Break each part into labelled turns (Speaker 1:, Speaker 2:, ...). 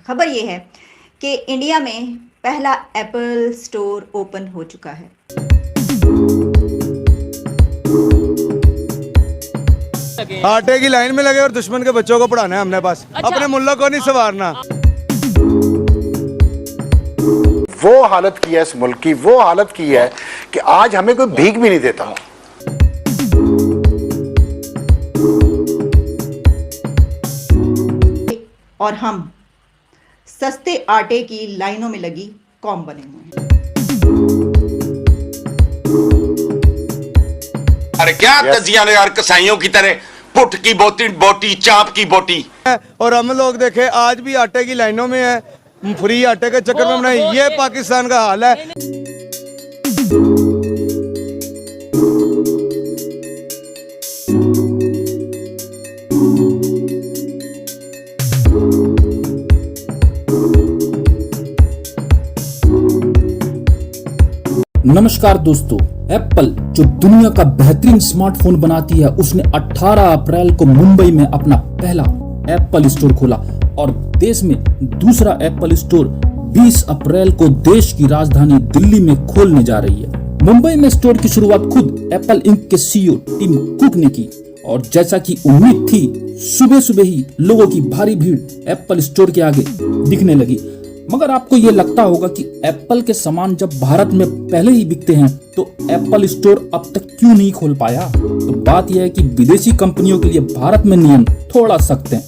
Speaker 1: खबर ये है कि इंडिया में पहला एप्पल स्टोर ओपन हो चुका है।
Speaker 2: आटे की लाइन में लगे और दुश्मन के बच्चों को पढ़ाना है हमने बस। अच्छा। अपने मुल्ला को नहीं संवारना।
Speaker 3: वो हालत की है इस मुल्क की, वो हालत की है कि आज हमें कोई भीख भी नहीं देता।
Speaker 1: और हम सस्ते आटे की लाइनों में लगी कौम बने हुए हैं।
Speaker 4: अरे क्या तजिया ने यार, कसाईयों की तरह पुट की बोटी बोटी चाप की बोटी।
Speaker 2: और हम लोग देखे आज भी आटे की लाइनों में है, फ्री आटे के चक्कर में बनाई। ये पाकिस्तान का हाल है।
Speaker 5: नमस्कार दोस्तों, एप्पल जो दुनिया का बेहतरीन स्मार्टफोन बनाती है, उसने 18 अप्रैल को मुंबई में अपना पहला एप्पल स्टोर खोला और देश में दूसरा एप्पल स्टोर 20 अप्रैल को देश की राजधानी दिल्ली में खोलने जा रही है। मुंबई में स्टोर की शुरुआत खुद एप्पल इंक के सीईओ टिम कुक ने की और जैसा कि उम्मीद थी, सुबह सुबह ही लोगों की भारी भीड़ एप्पल स्टोर के आगे दिखने लगी। मगर आपको ये लगता होगा कि एप्पल के सामान जब भारत में पहले ही बिकते हैं तो एप्पल स्टोर अब तक क्यों नहीं खोल पाया? तो बात यह है कि विदेशी कंपनियों के लिए भारत में नियम थोड़ा सख्त हैं।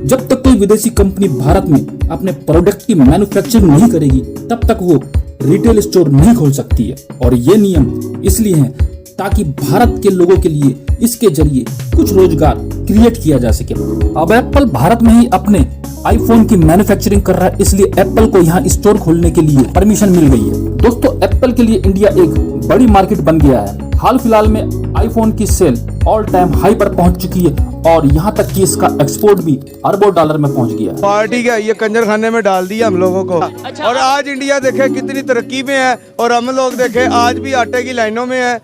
Speaker 5: जब तक कोई विदेशी कंपनी भारत में अपने प्रोडक्ट की मैन्युफैक्चरिंग नहीं करेगी, तब तक वो रिटेल स्टोर नहीं खोल सकती है। और ये नियम इसलिए हैं ताकि भारत के लोगों के लिए इसके जरिए कुछ रोजगार क्रिएट किया जा सके। अब एप्पल भारत में ही अपने आईफोन की मैन्युफैक्चरिंग कर रहा है, इसलिए एप्पल को यहाँ स्टोर खोलने के लिए परमिशन मिल गई है। दोस्तों, एप्पल के लिए इंडिया एक बड़ी मार्केट बन गया है। हाल फिलहाल में आईफोन की सेल ऑल टाइम हाई पर पहुंच चुकी है और यहाँ तक कि इसका एक्सपोर्ट भी अरबों डॉलर में पहुंच गया।
Speaker 2: पार्टी का ये कंजर खाने में डाल दिया हम लोगों को। अच्छा। और आज इंडिया देखे कितनी तरक्की में है और हम लोग देखे आज भी आटे की लाइनों में है,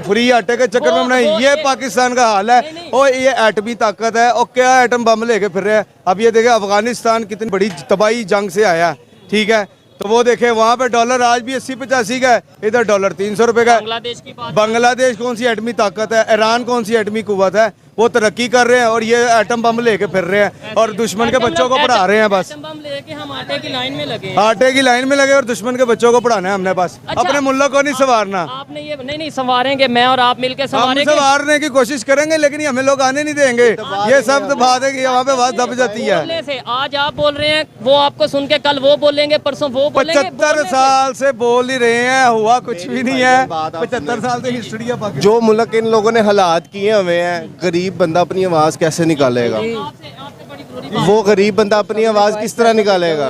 Speaker 2: फ्री आटे के चक्कर में बनाई। ये पाकिस्तान का हाल है। और ये एटमी ताकत है और क्या एटम बम लेके फिर रहे हैं। अब ये देखे अफगानिस्तान कितनी बड़ी तबाही जंग से आया, ठीक है, तो वो देखे वहाँ पे डॉलर आज भी 80-85 का है, इधर डॉलर 300 रुपए का है। बांग्लादेश कौन सी एटमी ताकत है, ईरान कौन सी एटमी कुव्वत है, वो तरक्की कर रहे हैं और ये एटम बम लेके फिर रहे हैं और दुश्मन के बच्चों को पढ़ा रहे हैं बस।
Speaker 6: एटम बम लेके हम आटे की लाइन में लगे।
Speaker 2: आटे की लाइन में लगे और दुश्मन के बच्चों को पढ़ाना है हमने बस। अच्छा। अपने मुल्ला को नहीं संवारना।
Speaker 6: आपने ये नहीं संवारेंगे, मैं और आप मिलकर संवारेंगे।
Speaker 2: हम संवारने की कोशिश करेंगे लेकिन हमें लोग आने नहीं देंगे। ये सब बात है कि वहाँ पे बात दब जाती है।
Speaker 6: आज आप बोल रहे हैं, वो आपको सुन के कल वो बोलेंगे, परसों वो बोलेंगे।
Speaker 2: 75 साल से बोल ही रहे हैं, हुआ कुछ भी नहीं है। 75 साल से हिस्ट्री है।
Speaker 7: जो मुल्क इन लोगों ने हालात किए हमें हैं, गरीब बंदा अपनी आवाज कैसे निकालेगा? वो गरीब बंदा अपनी आवाज किस तरह निकालेगा?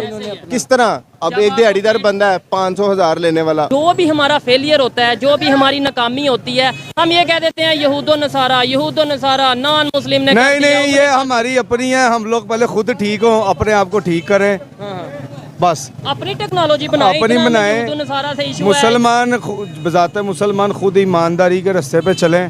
Speaker 7: किस तरह? अब एक दिहाड़ीदार बंदा है 500,000 लेने वाला।
Speaker 6: जो भी हमारा फेलियर होता है, जो भी हमारी नाकामी होती है, हम ये कह देते हैं यहूदो नसारा नॉन मुस्लिम ने।
Speaker 2: नहीं, ये हमारी अपनी है। हम लोग पहले खुद ठीक हो, अपने आप को ठीक करें बस।
Speaker 6: अपनी टेक्नोलॉजी बनाए,
Speaker 2: अपनी बनाए। मुसलमान बजाते मुसलमान खुद ईमानदारी के रास्ते पे चलें,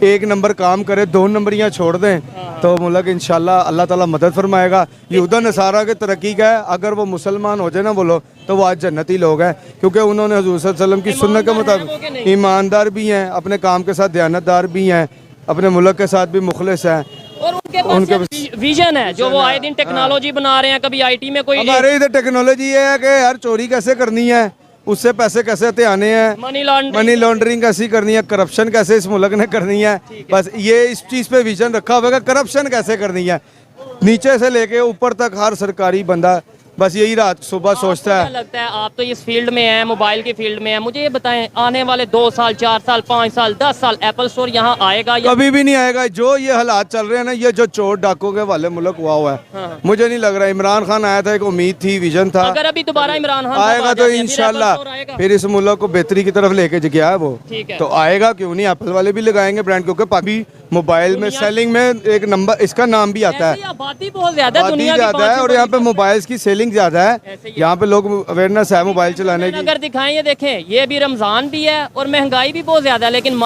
Speaker 2: एक नंबर काम करे, 2 नंबरियाँ छोड़ दें तो मुल्क इंशाल्लाह अल्लाह ताला मदद फरमाएगा। यहूदा नसारा के तरक्की का है, अगर वो मुसलमान हो जाए ना वो लोग, तो वो आज जन्नती लोग हैं, क्योंकि उन्होंने हुजूर सल्लल्लाहु अलैहि वसल्लम की सुन्नत के मुताबिक ईमानदार भी हैं, अपने काम के साथ दयानतदार भी हैं, अपने मुल्क के साथ भी मुखलिस हैं
Speaker 6: और उनके विजन है जो वो आए दिन टेक्नोलॉजी बना रहे हैं। कभी आईटी में कोई,
Speaker 2: हमारे इधर टेक्नोलॉजी ये है कि यार चोरी कैसे करनी है, उससे पैसे कैसे आने हैं, मनी लॉन्ड्रिंग कैसी करनी है, करप्शन कैसे इस मुल्क ने करनी है, बस ये इस चीज़ पे विजन रखा हुआ, करप्शन कैसे करनी है, नीचे से लेके ऊपर तक हर सरकारी बंदा बस यही रात सुबह सोचता है।
Speaker 6: लगता है आप तो इस फील्ड में हैं, मोबाइल की फील्ड में हैं, मुझे ये बताएं, आने वाले 2 साल 4 साल 5 साल 10 साल एप्पल स्टोर यहाँ आएगा या
Speaker 2: कभी भी नहीं आएगा? जो ये हालात चल रहे हैं ना, ये जो चोर डाकों के वाले मुल्क हुआ है, हाँ। मुझे नहीं लग रहा। इमरान खान आया था, एक उम्मीद थी, विजन था,
Speaker 6: अगर अभी दोबारा इमरान खान
Speaker 2: आएगा तो इंशाल्लाह फिर इस मुल्क को बेहतरी की तरफ लेके गया है वो, तो आएगा क्यों नहीं। एप्पल वाले भी लगाएंगे ब्रांड, क्योंकि पाकि मोबाइल में सेलिंग में एक नंबर इसका नाम भी आता है,
Speaker 6: आबादी बहुत ज्यादा
Speaker 2: है और यहाँ पे मोबाइल की सेलिंग ज्यादा है, यहाँ पे लोग अवेयरनेस है मोबाइल चलाने की।
Speaker 6: अगर दिखाएं, ये देखें, ये भी रमजान भी है और महंगाई भी बहुत ज्यादा है, लेकिन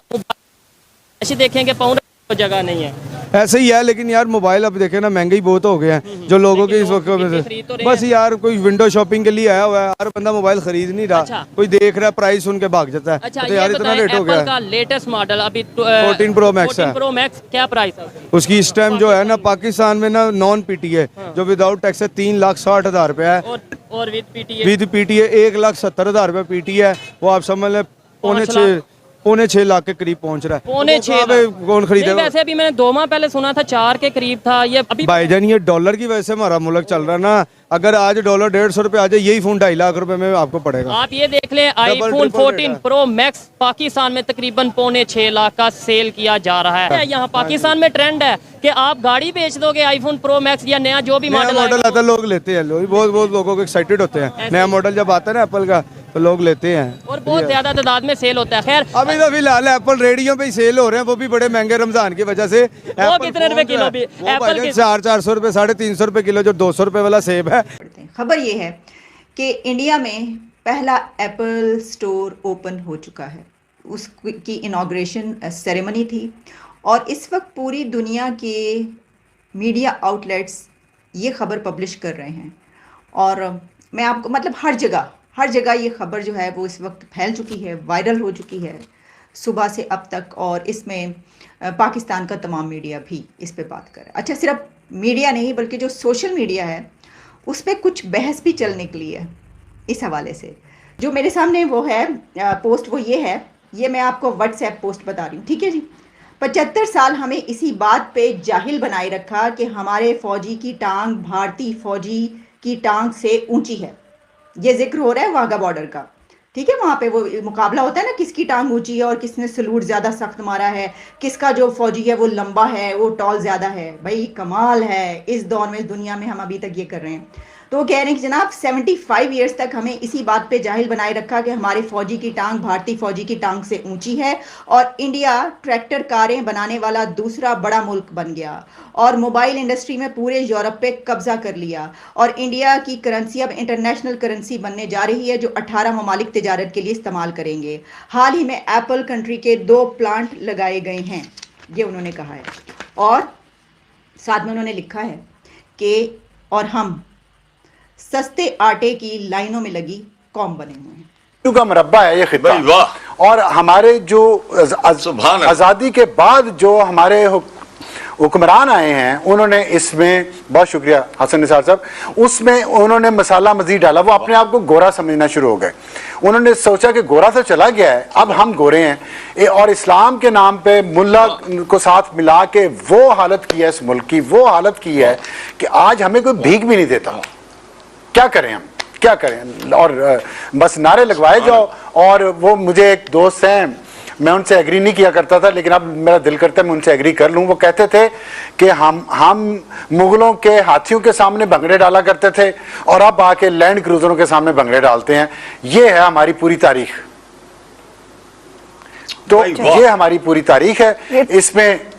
Speaker 6: ऐसे देखेंगे पाउंड तो जगह नहीं है।
Speaker 2: ऐसे ही है, लेकिन यार मोबाइल अब देखे ना महंगे बहुत हो गए हैं जो लोगों के इस वक्त में
Speaker 6: खरीद तो रहे
Speaker 2: बस यार कोई विंडो शॉपिंग के लिए आया हुआ है, हर बंदा मोबाइल खरीद नहीं रहा।
Speaker 6: अच्छा।
Speaker 2: कोई देख रहा है प्राइस सुन के भाग जाता है।
Speaker 6: अच्छा
Speaker 2: तो यार
Speaker 6: ये
Speaker 2: इतना
Speaker 6: बताएं,
Speaker 2: रेट हो गया
Speaker 6: एप्पल
Speaker 2: है।
Speaker 6: का लेटेस्ट मॉडल अभी
Speaker 2: 14 Pro Max है।
Speaker 6: 14 Pro Max क्या प्राइस है उसकी?
Speaker 2: उसकी इस टाइम जो है ना पाकिस्तान में ना नॉन पीटी है जो विदाउट टैक्स है 3,60,000 रुपया है।
Speaker 6: और विद पीटीए
Speaker 2: विद पीटी है 1,70,000 रुपया पीटी है। वो आप समझ लें पौने 6 लाख के करीब पहुंच रहा है।
Speaker 6: पौने
Speaker 2: तो
Speaker 6: 6
Speaker 2: कहाँ पे कौन खरीदेगा?
Speaker 6: वैसे अभी मैंने 2 माह पहले सुना था 4 के करीब था ये अभी।
Speaker 2: भाईजान ये डॉलर की वजह से हमारा मुल्क चल रहा है ना। अगर आज डॉलर 150 रुपये आ जाए यही फोन 2.5 लाख रुपए में आपको पड़ेगा।
Speaker 6: आप ये देख लें आईफोन
Speaker 2: ट्रिपल
Speaker 6: 14
Speaker 2: रेट है।
Speaker 6: प्रो मैक्स पाकिस्तान में तकरीबन पौने 6 लाख का सेल किया जा रहा है। यहाँ पाकिस्तान में ट्रेंड है कि आप गाड़ी बेच दोगे आईफोन प्रो मैक्स या नया जो भी
Speaker 2: नया
Speaker 6: मॉडल
Speaker 2: मॉडल आता है लोग लेते हैं। लोग बहुत लोगों को एक्साइटेड होते हैं। नया मॉडल जब आता है ना एप्पल का तो लोग लेते हैं
Speaker 6: और बहुत ज्यादा तादाद में सेल होता है। खैर
Speaker 2: अभी तो फिलहाल एप्पल रेडियो पे ही सेल हो रहे हैं, वो भी बड़े महंगे रमजान की वजह से।
Speaker 6: वो कितने रुपए किलो भी? एप्पल के
Speaker 2: 400 रुपए 350 रुपए किलो जो 200 रुपए वाला सेब है।
Speaker 1: खबर ये है कि इंडिया में पहला एप्पल स्टोर ओपन हो चुका है। उसकी इनॉग्रेशन सेरेमनी थी और इस वक्त पूरी दुनिया के मीडिया आउटलेट्स ये खबर पब्लिश कर रहे हैं और मैं आपको मतलब हर जगह ये खबर जो है वो इस वक्त फैल चुकी है, वायरल हो चुकी है सुबह से अब तक। और इसमें पाकिस्तान का तमाम मीडिया भी इस पे बात कर रहा है। अच्छा, सिर्फ मीडिया नहीं बल्कि जो सोशल मीडिया है उस पर कुछ बहस भी चलने के लिए इस हवाले से। जो मेरे सामने वो है पोस्ट, वो ये है, ये मैं आपको व्हाट्सएप पोस्ट बता रही हूँ, ठीक है जी। 75 साल हमें इसी बात पे जाहिल बनाए रखा कि हमारे फौजी की टांग भारतीय फौजी की टांग से ऊंची है। ये जिक्र हो रहा है वाघा बॉर्डर का, ठीक है। वहाँ पे वो मुकाबला होता है ना, किसकी टांग ऊंची है और किसने सलूट ज़्यादा सख्त मारा है, किसका जो फौजी है वो लंबा है, वो टॉल ज़्यादा है। भाई कमाल है, इस दौर में, इस दुनिया में हम अभी तक ये कर रहे हैं। तो वो कह रहे हैं कि जनाब 75 ईयर्स तक हमें इसी बात पे जाहिल बनाए रखा कि हमारे फौजी की टांग भारतीय फौजी की टांग से ऊंची है और इंडिया ट्रैक्टर कारें बनाने वाला दूसरा बड़ा मुल्क बन गया और मोबाइल इंडस्ट्री में पूरे यूरोप पे कब्जा कर लिया और इंडिया की करेंसी अब इंटरनेशनल करेंसी बनने जा रही है जो 18 ममालिक तिजारत के लिए इस्तेमाल करेंगे। हाल ही में एप्पल कंट्री के 2 प्लांट लगाए गए हैं, ये उन्होंने कहा है। और साथ में उन्होंने लिखा है कि और हम सस्ते आटे की लाइनों में लगी कौम बने हुए हैं।
Speaker 3: का मरब्बा है ये खिता।
Speaker 4: भाई वाह।
Speaker 3: और हमारे जो
Speaker 4: सुभान अल्लाह।
Speaker 3: आज़ादी के बाद जो हमारे हुक्मरान आए हैं उन्होंने इसमें, बहुत शुक्रिया हसन निसार साहब, उसमें उन्होंने मसाला मजीद डाला। वो अपने आप को गोरा समझना शुरू हो गए। उन्होंने सोचा कि गोरा तो चला गया है, अब हम गोरे हैं। और इस्लाम के नाम पे मुल्ला को साथ मिला के वो हालत की है इस मुल्क की, वो हालत की है कि आज हमें कोई भीख भी नहीं देता। क्या करें हम, क्या करें? और बस नारे लगवाए जाओ। और वो मुझे एक दोस्त हैं, मैं उनसे एग्री नहीं किया करता था लेकिन अब मेरा दिल करता है मैं उनसे एग्री कर लूं। वो कहते थे कि हम मुगलों के हाथियों के सामने भंगड़े डाला करते थे और अब आके लैंड क्रूजरों के सामने भंगड़े डालते हैं। ये है हमारी पूरी तारीख। तो ये हमारी पूरी तारीख है। इसमें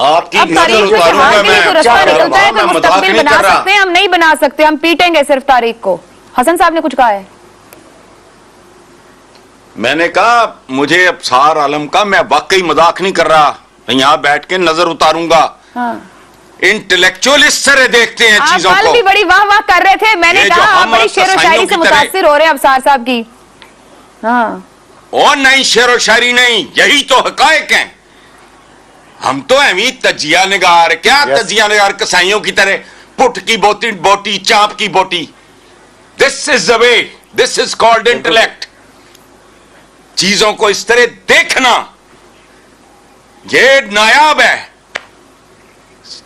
Speaker 4: आपकी
Speaker 8: अब तारीख में से हाथ में तो रास्ता निकलता है कि मुस्तकबिल बना सकते हैं, हम नहीं बना सकते, हम पीटेंगे सिर्फ तारीख को। हसन साहब ने कुछ कहा है।
Speaker 4: मैंने कहा मुझे अबसार आलम का, मैं वाकई मजाक नहीं कर रहा, यहाँ बैठ के नजर उतारूंगा।
Speaker 8: हाँ।
Speaker 4: इंटेलेक्चुअल इस तरह देखते हैं
Speaker 8: आप
Speaker 4: चीजों
Speaker 8: कल
Speaker 4: को।
Speaker 8: भी बड़ी वाह वाह कर रहे थे, मैंने
Speaker 4: ये जो
Speaker 8: कहा आप
Speaker 4: हम
Speaker 8: बड़ी शेर व शायरी से मुतासिर हो रहे हैं अबसार साहब की। हाँ।
Speaker 4: और नहीं शेर व शायरी नहीं, यही तो हकायक हैं। हम तो अमी तजिया निगार, क्या तजिया निगार कसाईयों की तरह पुट की बोटी चाप की बोटी। This is the way, this is called intellect. चीजों को इस तरह देखना ये नायाब है।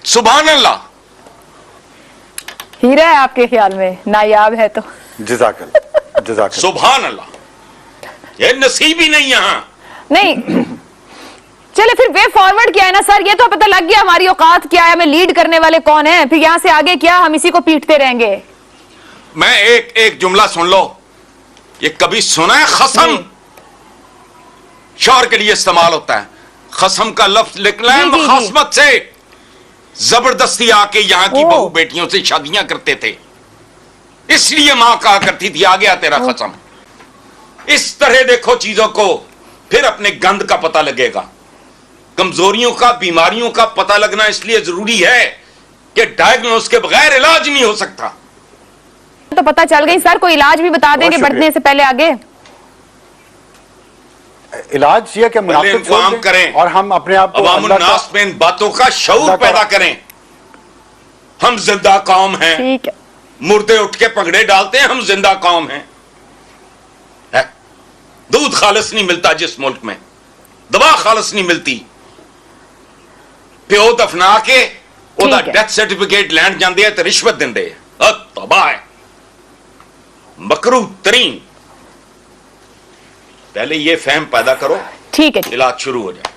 Speaker 4: सुभान अल्लाह।
Speaker 8: हीरा है आपके ख्याल में, नायाब है तो
Speaker 3: जज़ाकल्लाह।
Speaker 4: सुभान अल्लाह। ये नसीब ही नहीं यहां।
Speaker 8: नहीं, चले फिर वे फॉरवर्ड क्या है ना सर, ये तो पता लग गया हमारी औकात क्या है, हमें लीड करने वाले कौन है, फिर यहां से आगे क्या, हम इसी को पीटते रहेंगे।
Speaker 4: मैं एक जुमला सुन लो, ये कभी सुना है? खसम शौहर के लिए इस्तेमाल होता है। खसम का लफ्ज निकला है मुखासमत से। जबरदस्ती आके यहां की बहू बेटियों से शादियां करते थे, इसलिए मां कहा करती थी आ गया तेरा खसम। इस तरह देखो चीजों को, फिर अपने गंद का पता लगेगा। कमजोरियों का, बीमारियों का पता लगना इसलिए जरूरी है कि डायग्नोस के बगैर इलाज नहीं हो सकता।
Speaker 8: तो पता चल गई सर, कोई इलाज भी बता देंगे बढ़ने से पहले आगे।
Speaker 3: इलाज ये कि मुनाफिक
Speaker 4: इंतजाम
Speaker 3: बोल दें
Speaker 4: करें
Speaker 3: और हम अपने आप को
Speaker 4: अवामुन्नास में इन बातों का शऊर
Speaker 3: अल्लाह का-
Speaker 4: पैदा करें। हम जिंदा कौम हैं,
Speaker 8: ठीक है।
Speaker 4: मुर्दे उठ के पगड़े डालते हैं, हम जिंदा कौम हैं। दूध खालिस नहीं मिलता जिस मुल्क में, दवा खालिस नहीं मिलती, प्यो दफना के ओदा
Speaker 8: ठीक है।
Speaker 4: डेथ सर्टिफिकेट लैंड जाते हैं तो रिश्वत देंगे। तबाह है, मकरूह तरीन। पहले ये फहम पैदा करो,
Speaker 8: ठीक है।
Speaker 4: इलाज शुरू हो जाए।